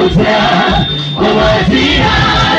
aliyekuja kwa majina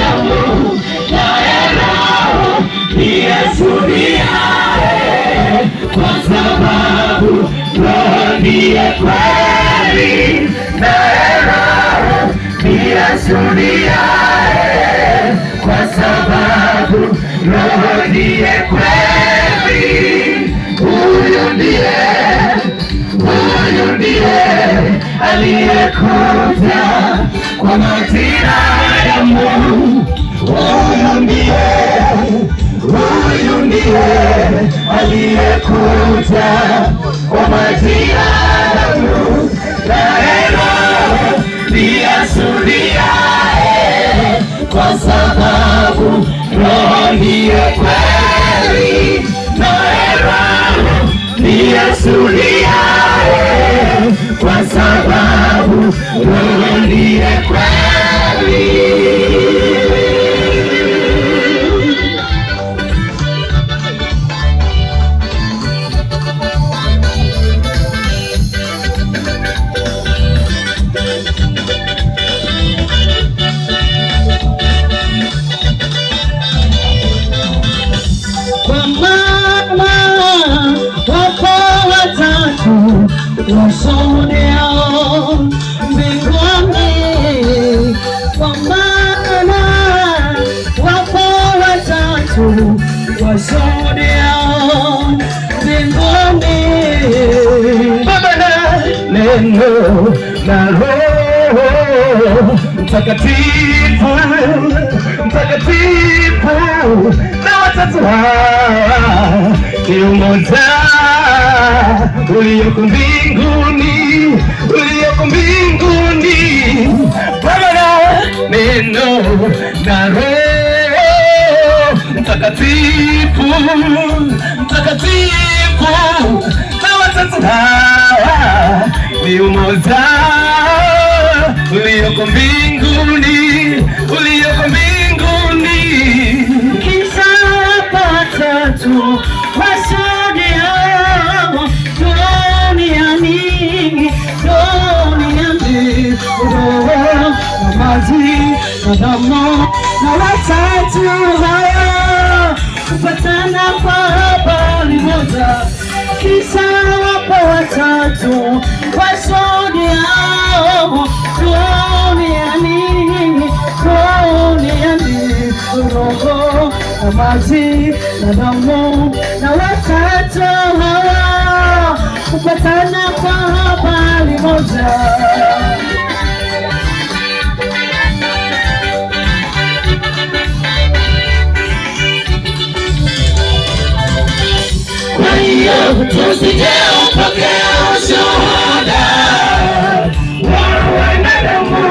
ya Mungu, naye Roho niyeshuhudiaye, kwa sababu Roho ndiye kweli, naye Roho niyeshuhudiaye, kwa sababu Roho ndiye kweli. Huyu ndiye aliyekuja kwa majina ya Mungu. Huyu ndiye aliyekuja kwa majina ya Mungu, naye Roho niyeshuhudiaye, kwa sababu Roho ndiye kweli, naye Roho niyeshuhudiaye, kwa sababu Roho ndiye kweli. Washuhudiao mbinguni, kwa maana wapo watatu washuhudiao mbinguni, Baba na Neno na Roho Mtakatifu, na watatu hawa ni umoja ulioko mbinguni, Baba na Neno na Roho Mtakatifu, na watatu hawa ni umoja ulioko mbinguni, kisha watatu washuhudiao duniani, Roho na maji na damu, na watatu hao kupatana kwa habari moja, kisha wapo watatu washuhudiao duniani, Roho na maji na damu, na watatu hao kupatana kwa habari moja. Kwa hiyo tusije upokea ushuhuda wa wanadamu.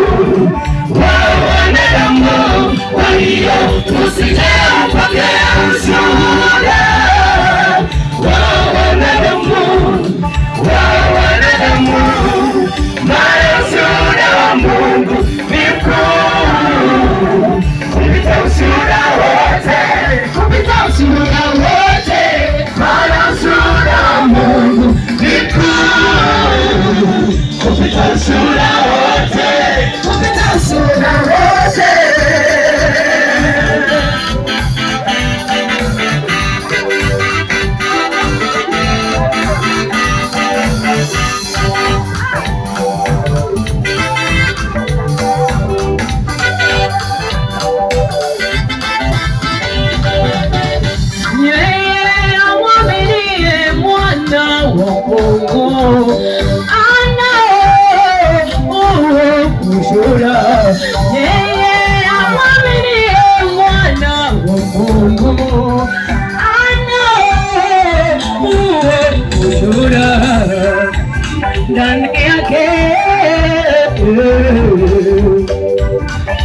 Kwa hiyo tusije upokea ushuhuda wa wanadamu, maana ushuhuda wa Mungu ni mkuu kupita ushuhuda wote, maana ushuhuda wa Mungu ni mkuu kupita ushuhuda wote.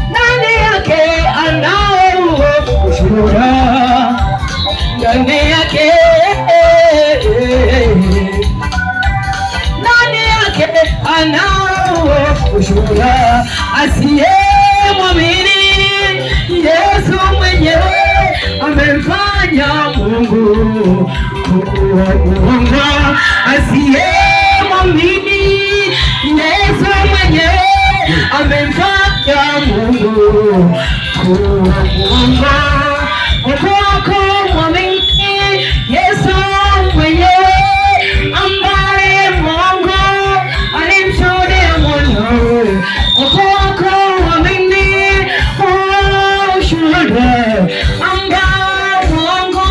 Ndani yake anao ushuhuda, ndani yake anao ushuhuda. Asiyemwamini Yesu mwenyewe amemfanya Mungu kuwa uongo. Asiyemwamini Yesu mwenyewe amemfanya kuongoza wako mwamini Yesu mwenyewe ambaye Mungu alimshuhudia mwanawe. Wako mwamini ushuhuda ambaye Mungu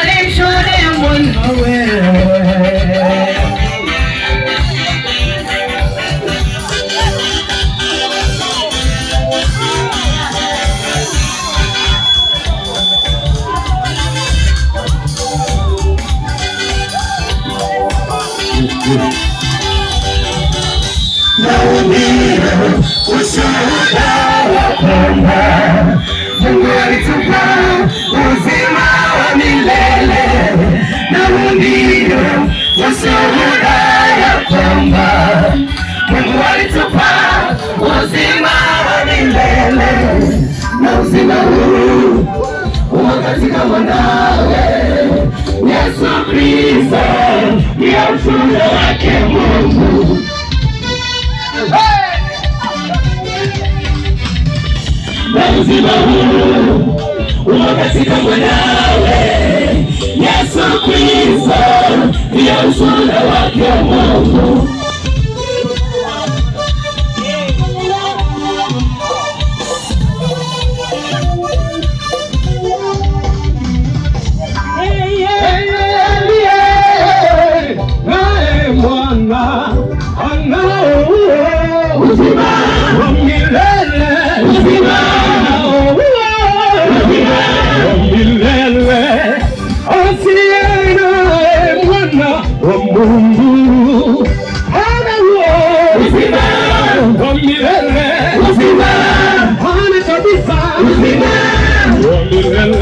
alimshuhudia mwanawe. Naumbile ushuhuda wa kwamba Mungu alitupa uzima wa milele. Naumbile ushuhuda ya kwamba Mungu alitupa uzima wa milele, na uzima huu umo katika mwanawe Yesu Kristo, ndiye ushuhuda wake Mungu. Na uzima huu umo katika mwanawe Yesu Kristo, ndiye ushuhuda wake Mungu. Uzima wa milele, uzima wa milele, asiye naye mwana wa Mungu hana uzima wa milele, uzima hana kabisa, uzima wa milele.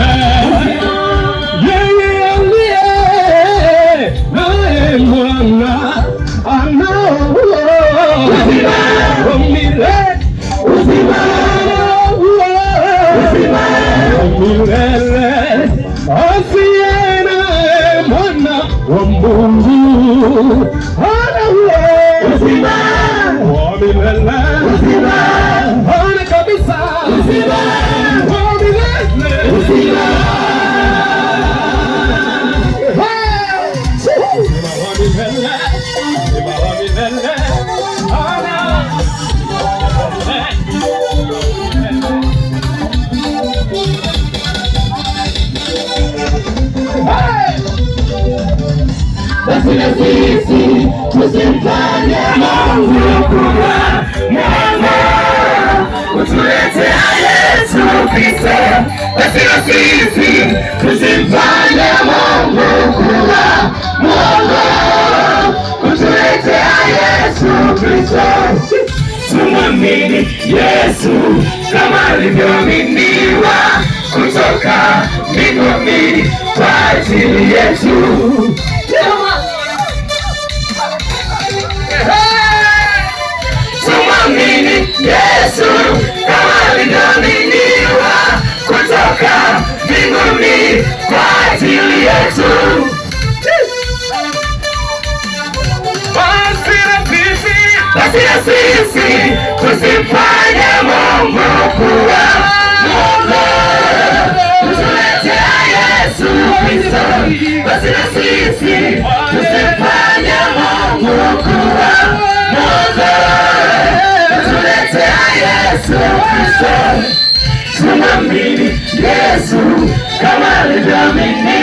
Yeye aliye naye mwana anao uzima wa milele, uzima wa milele, asiye naye mwana wa Mungu hana uzima wa milele, uzima hana kabisa, uzima wa milele, uzima basi na sisi tusimfanye Mungu kuwa mwongo, kutuletea Yesu Kristo. Basi na sisi tusimfanye Mungu kuwa mwongo, kutuletea Yesu Kristo. Tumwamini Yesu kama alivyoaminiwa kutoka mbinguni kwa ajili yetu. Tumwamini Yesu kama alivyoaminiwa kutoka mbinguni kwa ajili yetu. Basi na sisi tusimfanye Mungu kuwa mwongo, kutuletea Yesu Kristo. Basi na sisi tusimfanye Mungu kuwa mwongo, kutuletea Yesu Kristo. Tumwamini Yesu kama alivyoaminiwa